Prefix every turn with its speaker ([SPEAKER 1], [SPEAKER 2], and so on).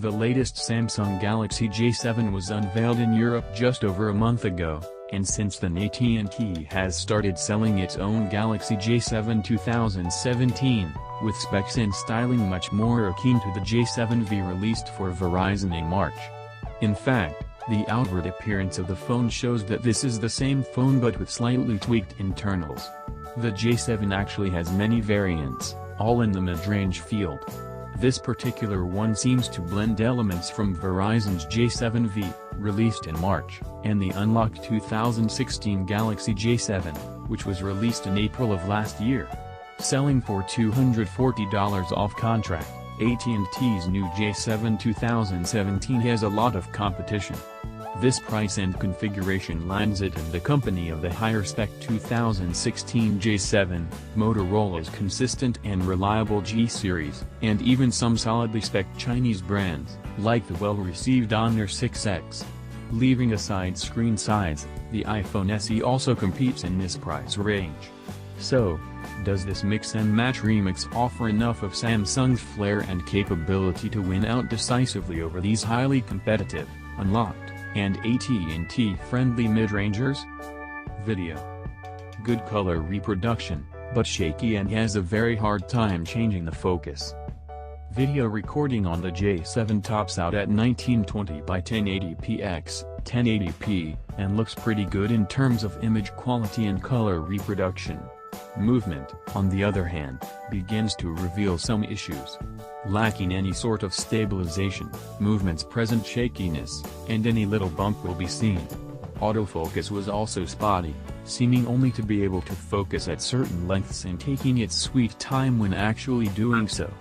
[SPEAKER 1] The latest Samsung Galaxy J7 was unveiled in Europe just over a month ago, and since then AT&T has started selling its own Galaxy J7 2017, with specs and styling much more akin to the J7V released for Verizon in March. In fact, the outward appearance of the phone shows that this is the same phone but with slightly tweaked internals. The J7 actually has many variants, all in the mid-range field. This particular one seems to blend elements from Verizon's J7V, released in March, and the unlocked 2016 Galaxy J7, which was released in April of last year. Selling for $240 off contract, AT&T's new J7 2017 has a lot of competition. This price and configuration lands it in the company of the higher-spec 2016 J7, Motorola's consistent and reliable G-series, and even some solidly spec'd Chinese brands, like the well-received Honor 6X. Leaving aside screen size, the iPhone SE also competes in this price range. So, does this mix-and-match remix offer enough of Samsung's flair and capability to win out decisively over these highly competitive, unlocked, and AT&T-friendly mid-rangers? Video. Good color reproduction, but shaky and has a very hard time changing the focus. Video recording on the J7 tops out at 1920 by 1080p x 1080p, and looks pretty good in terms of image quality and color reproduction. Movement, on the other hand, begins to reveal some issues. Lacking any sort of stabilization, movements present shakiness, and any little bump will be seen. Autofocus was also spotty, seeming only to be able to focus at certain lengths and taking its sweet time when actually doing so.